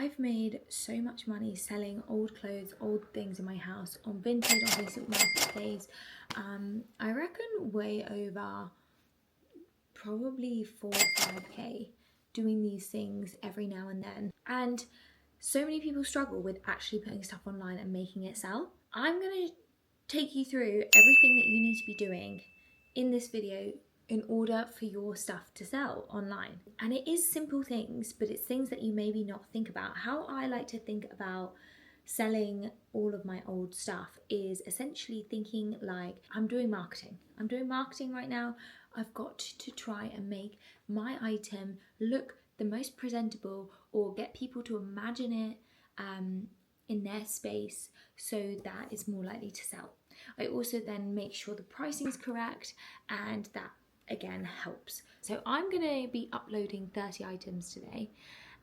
I've made so much money selling old clothes, old things in my house on Vinted, on Facebook Marketplace. I reckon way over probably 4 or 5k doing these things every now and then. And so many people struggle with actually putting stuff online and making it sell. I'm going to take you through everything that you need to be doing in this video in order for your stuff to sell online. And it is simple things, but it's things that you maybe not think about. How I like to think about selling all of my old stuff is essentially thinking like I'm doing marketing. I'm doing marketing right now. I've got to try and make my item look the most presentable or get people to imagine it in their space so that it's more likely to sell. I also then make sure the pricing is correct, and that again helps. So I'm going to be uploading 30 items today,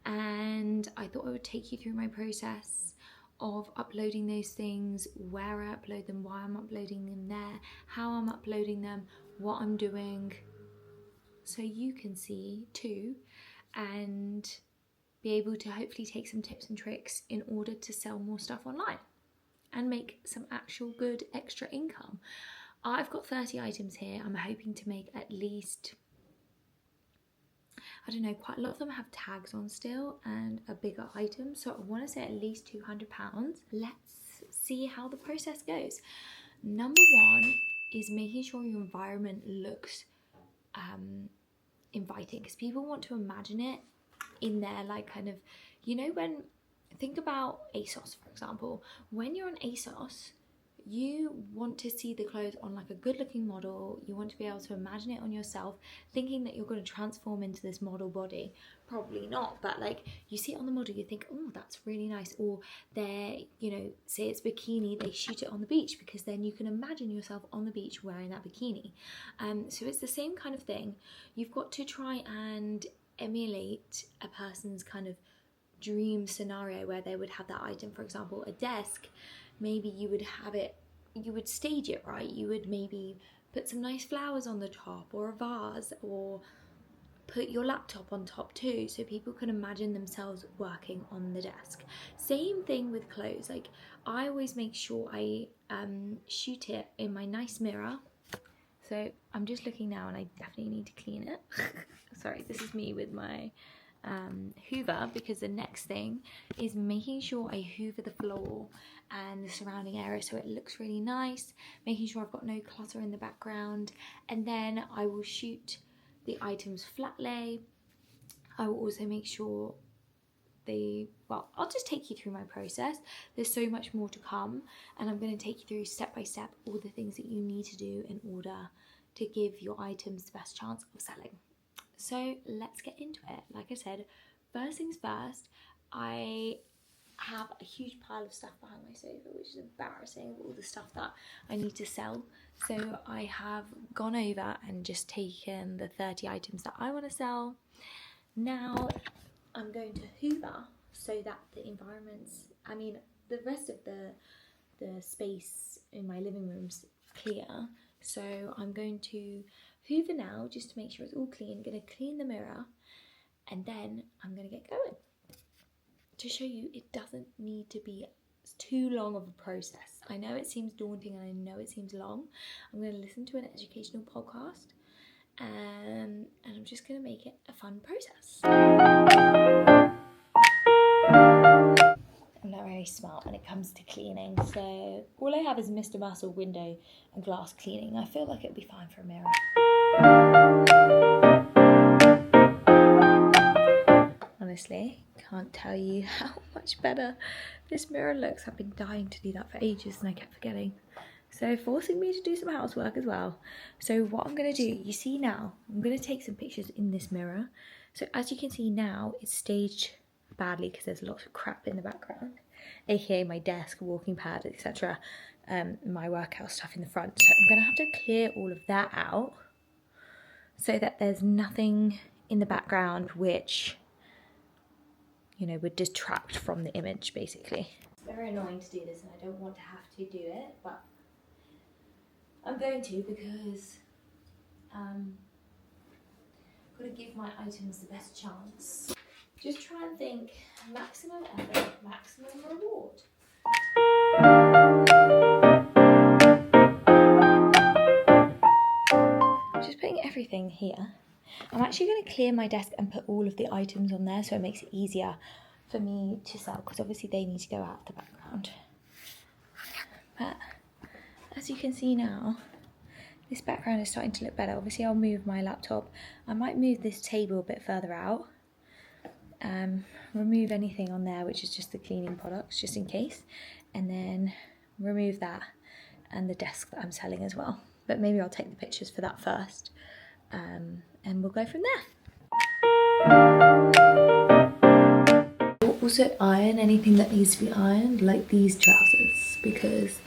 and I thought I would take you through my process of uploading those things, where I upload them, why I'm uploading them there, how I'm uploading them, what I'm doing, so you can see too and be able to hopefully take some tips and tricks in order to sell more stuff online and make some actual good extra income. I've got 30 items here. I'm hoping to make at least, I don't know, quite a lot of them have tags on still and a bigger item. So I want to say at least £200. Let's see how the process goes. Number one is making sure your environment looks inviting, because people want to imagine it in their like kind of, you know, when think about ASOS for example, when you're on ASOS you want to see the clothes on like a good looking model. You want to be able to imagine it on yourself, thinking that you're going to transform into this model body. Probably not, but like you see it on the model, you think, oh, that's really nice. Or they're, you know, say it's bikini, they shoot it on the beach, because then you can imagine yourself on the beach wearing that bikini. So it's the same kind of thing. You've got to try and emulate a person's kind of dream scenario where they would have that item. For example, a desk, maybe you would have it, you would stage it right, you would maybe put some nice flowers on the top or a vase, or put your laptop on top too, so people can imagine themselves working on the desk. Same thing with clothes. Like I always make sure I shoot it in my nice mirror. So I'm just looking now and I definitely need to clean it. Sorry, this is me with my hoover, because the next thing is making sure I hoover the floor and the surrounding area so it looks really nice, making sure I've got no clutter in the background. And then I will shoot the items flat lay. I will also make sure well, I'll just take you through my process. There's so much more to come, and I'm going to take you through step by step all the things that you need to do in order to give your items the best chance of selling. So let's get into it. Like I said, first things first, I have a huge pile of stuff behind my sofa, which is embarrassing, of all the stuff that I need to sell. So I have gone over and just taken the 30 items that I want to sell. Now I'm going to hoover so that the environment's, I mean, the rest of the space in my living room's clear. So I'm going to hoover now just to make sure it's all clean. I'm going to clean the mirror, and then I'm going to get going to show you it doesn't need to be too long of a process. I know it seems daunting and I know it seems long. I'm going to listen to an educational podcast, and I'm just going to make it a fun process. I'm not very smart when it comes to cleaning, so all I have is Mr. Muscle window and glass cleaning. I feel like it'll be fine for a mirror. Honestly, can't tell you how much better this mirror looks. I've been dying to do that for ages and I kept forgetting. So forcing me to do some housework as well. So what I'm going to do, you see now, I'm going to take some pictures in this mirror. So as you can see now, it's staged badly because there's lots of crap in the background, aka my desk, walking pad, etc. My workout stuff in the front. So I'm going to have to clear all of that out so that there's nothing in the background which, you know, would detract from the image basically. It's very annoying to do this and I don't want to have to do it, but I'm going to, because I've got to give my items the best chance. Just try and think maximum effort, maximum reward. Just putting everything here. I'm actually going to clear my desk and put all of the items on there so it makes it easier for me to sell, because obviously they need to go out the background. But as you can see now, this background is starting to look better. Obviously I'll move my laptop. I might move this table a bit further out. Remove anything on there which is just the cleaning products, just in case, and then remove that and the desk that I'm selling as well. But maybe I'll take the pictures for that first, and we'll go from there. Also iron anything that needs to be ironed, like these trousers, because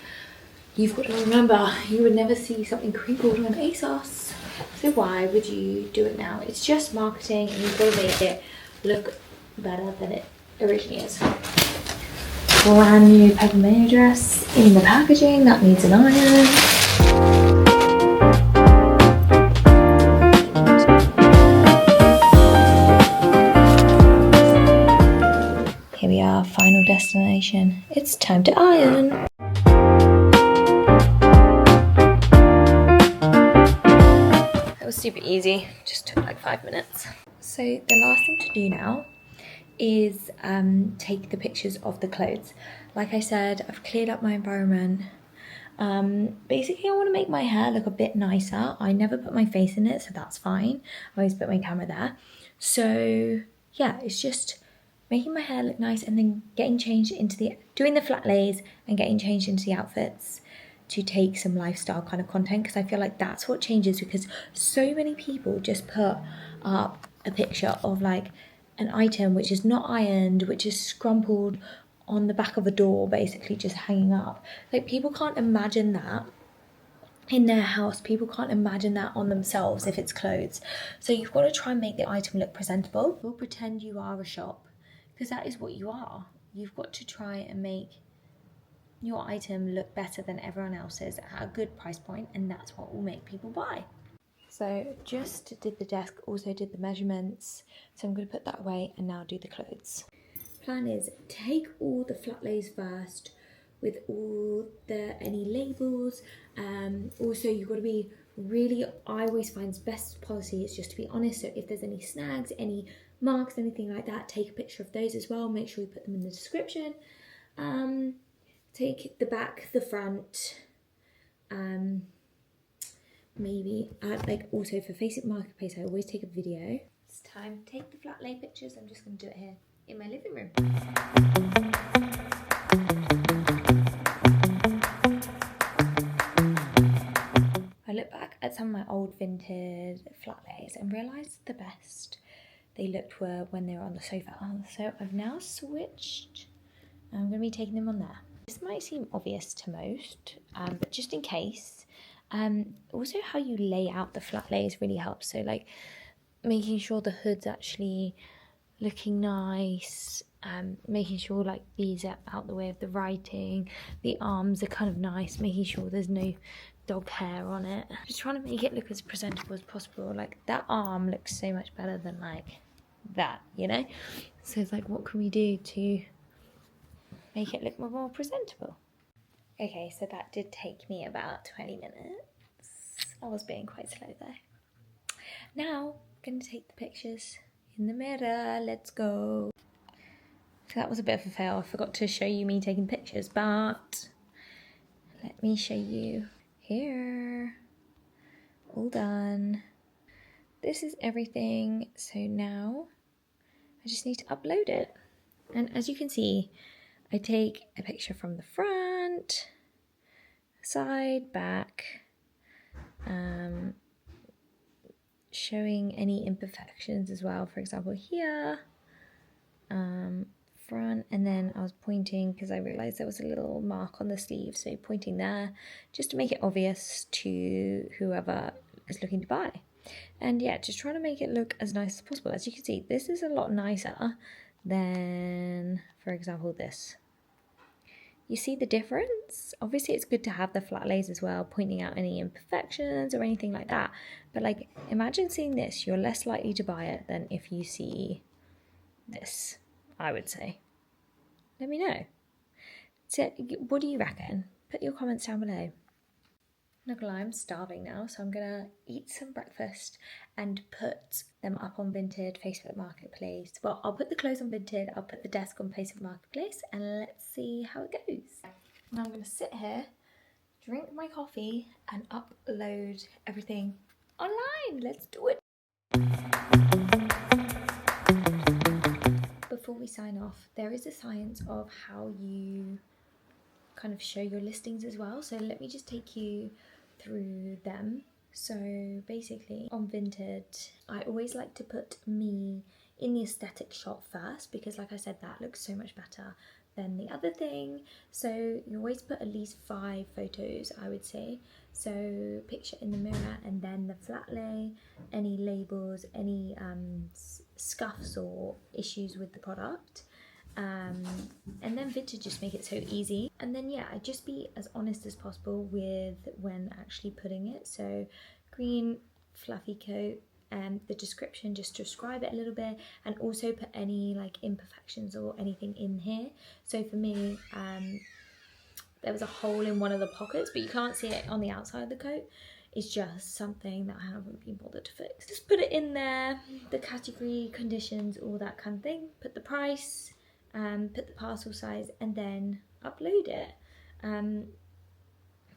you've got to remember, you would never see something crinkled on ASOS, so why would you do it now? It's just marketing, and you've got to make it look better than it originally is. Brand new peppermint dress in the packaging that needs an iron. Here we are, final destination. It's time to iron. That was super easy, just took like 5 minutes. So the last thing to do now is take the pictures of the clothes. Like I said, I've cleared up my environment. Basically I want to make my hair look a bit nicer. I never put my face in it, so that's fine. I always put my camera there. So yeah, it's just making my hair look nice and then getting changed into doing the flat lays and getting changed into the outfits to take some lifestyle kind of content, because I feel like that's what changes, because so many people just put up a picture of like an item which is not ironed, which is scrumpled on the back of a door, basically just hanging up. Like, people can't imagine that in their house. People can't imagine that on themselves if it's clothes. So you've got to try and make the item look presentable. You'll pretend you are a shop, because that is what you are. You've got to try and make your item look better than everyone else's at a good price point, and that's what will make people buy. So just did the desk, also did the measurements, so I'm going to put that away and now do the clothes. Plan is take all the flat lays first with all any labels. Also you've got to be really, I always find the best policy is just to be honest. So if there's any snags, any marks, anything like that, take a picture of those as well. Make sure you put them in the description. Take the back, the front, maybe like also for Facebook Marketplace I always take a video. It's time to take the flat lay pictures. I'm just going to do it here in my living room. I look back at some of my old vintage flat lays and realised the best they looked were when they were on the sofa. So I've now switched. I'm going to be taking them on there. This might seem obvious to most, but just in case. Also how you lay out the flat lays really helps. So like making sure the hood's actually looking nice, making sure like these are out the way of the writing, the arms are kind of nice, making sure there's no dog hair on it. Just trying to make it look as presentable as possible. Like that arm looks so much better than like that, you know? So it's like, what can we do to make it look more presentable? Okay, so that did take me about 20 minutes. I was being quite slow there. Now, I'm going to take the pictures in the mirror. Let's go. So that was a bit of a fail. I forgot to show you me taking pictures, but let me show you here. All done. This is everything. So now I just need to upload it. And as you can see, I take a picture from the front, side, back, showing any imperfections as well. For example, here, front, and then I was pointing because I realized there was a little mark on the sleeve, so pointing there just to make it obvious to whoever is looking to buy. And yeah, just trying to make it look as nice as possible. As you can see, this is a lot nicer than, for example, this. You see the difference? Obviously it's good to have the flat lays as well, pointing out any imperfections or anything like that. But like, imagine seeing this, you're less likely to buy it than if you see this, I would say. Let me know. So, what do you reckon? Put your comments down below. Not gonna lie, I'm starving now, so I'm gonna eat some breakfast and put them up on Vinted Facebook Marketplace. Well, I'll put the clothes on Vinted, I'll put the desk on Facebook Marketplace, and let's see how it goes. Now I'm gonna sit here, drink my coffee, and upload everything online. Let's do it. Before we sign off, there is a science of how you kind of show your listings as well. So let me just take you through them. So basically on Vinted, I always like to put me in the aesthetic shot first because like I said, that looks so much better than the other thing. So you always put at least 5 photos, I would say. So picture in the mirror and then the flat lay, any labels, any scuffs or issues with the product. And then Vinted just make it so easy. And then yeah, I just be as honest as possible with when actually putting it. So green fluffy coat, and the description, just describe it a little bit, and also put any like imperfections or anything in here. So for me, there was a hole in one of the pockets, but you can't see it on the outside of the coat. It's just something that I haven't been bothered to fix. Just put it in there, the category, conditions, all that kind of thing. Put the price, put the parcel size, and then upload it.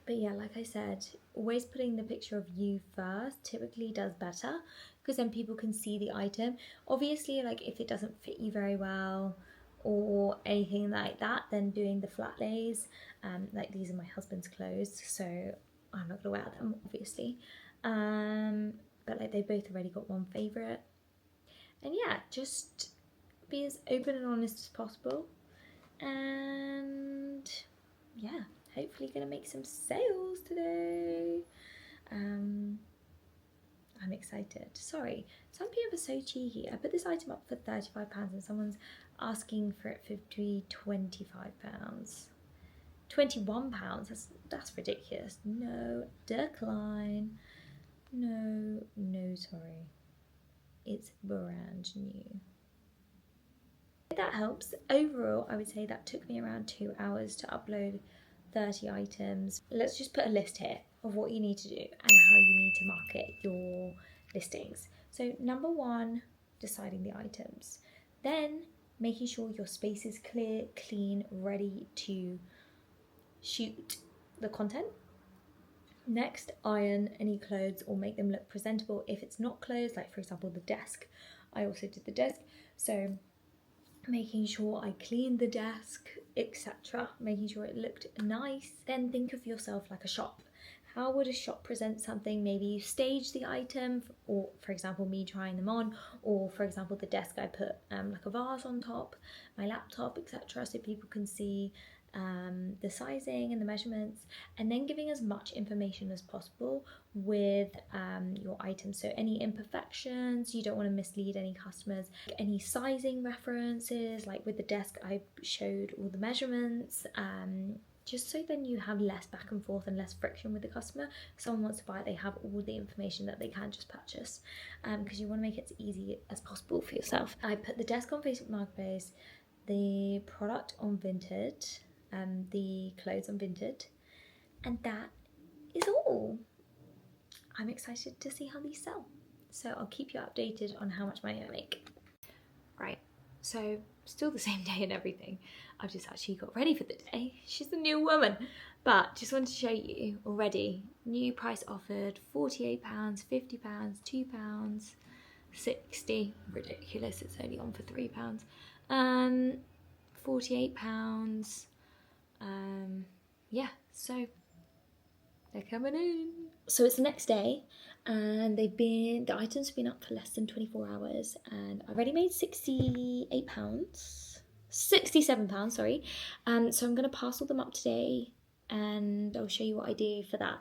But yeah, like I said, always putting the picture of you first typically does better because then people can see the item. Obviously, like if it doesn't fit you very well or anything like that, then doing the flat lays, like these are my husband's clothes, so I'm not gonna wear them obviously. But like they both already got one favourite. And yeah, just be as open and honest as possible. And yeah, hopefully gonna make some sales today. I'm excited. Sorry, some people are so cheeky. I put this item up for £35 and someone's asking for it for £25. £21, that's ridiculous. No, decline. No, sorry. It's brand new. That helps. Overall, I would say that took me around 2 hours to upload 30 items. Let's just put a list here of what you need to do and how you need to market your listings. So number 1, deciding the items. Then making sure your space is clear, clean, ready to shoot the content. Next, iron any clothes or make them look presentable if it's not clothes, like for example the desk. I also did the desk, so making sure I cleaned the desk, etc. Making sure it looked nice. Then think of yourself like a shop. How would a shop present something? Maybe you stage the item, or for example me trying them on, or for example the desk I put like a vase on top, my laptop, etc. so people can see the sizing and the measurements, and then giving as much information as possible with your items. So any imperfections, you don't want to mislead any customers. Any sizing references, like with the desk I showed all the measurements, just so then you have less back and forth and less friction with the customer. If someone wants to buy it, they have all the information that they can just purchase, because you want to make it as easy as possible for yourself. I put the desk on Facebook Marketplace, the product on Vinted, the clothes on Vinted, and that is all. I'm excited to see how these sell, so I'll keep you updated on how much money I make. Right, so still the same day and everything. I've just actually got ready for the day. She's a new woman, but just wanted to show you already. New price offered, £48, £50, £2, £60. Ridiculous, it's only on for £3. £48. Yeah, so they're coming in. So it's the next day and the items have been up for less than 24 hours and I've already made £67, sorry. So I'm gonna parcel them up today and I'll show you what I do for that.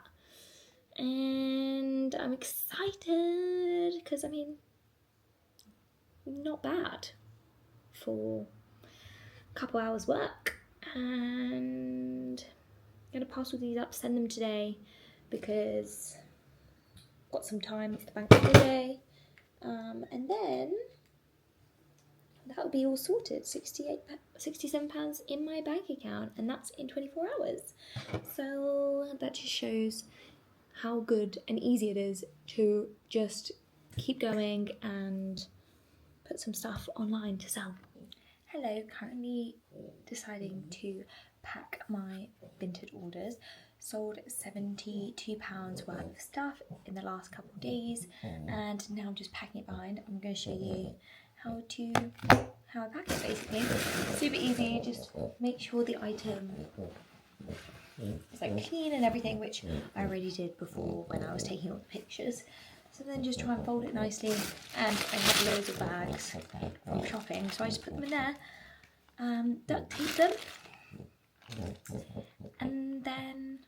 And I'm excited because I mean, not bad for a couple hours work. And I'm gonna parcel these up, send them today because I've got some time. It's the bank holiday, and then that would be all sorted. £67 in my bank account, and that's in 24 hours. So that just shows how good and easy it is to just keep going and put some stuff online to sell. Hello, currently deciding to pack my vintage orders. Sold £72 worth of stuff in the last couple of days, and now I'm just packing it behind. I'm going to show you how I pack it basically. Super easy, just make sure the item is like clean and everything, which I already did before when I was taking all the pictures. So then just try and fold it nicely, and I have loads of bags from shopping, so I just put them in there, duct tape them, and then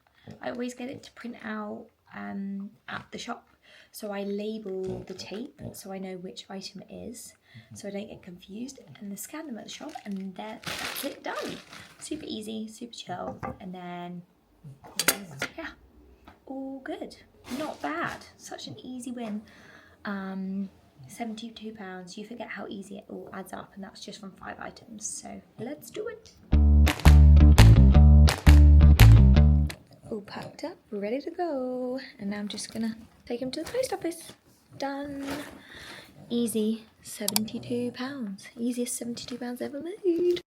I always get it to print out at the shop. So I label the tape so I know which item it is, so I don't get confused, and then scan them at the shop, and that's it, done. Super easy, super chill, and then yeah, all good. Not bad. Such an easy win. £72. You forget how easy it all adds up, and that's just from 5 items. So let's do it. All packed up, ready to go. And now I'm just gonna take them to the post office. Done. Easy. £72. Easiest £72 ever made.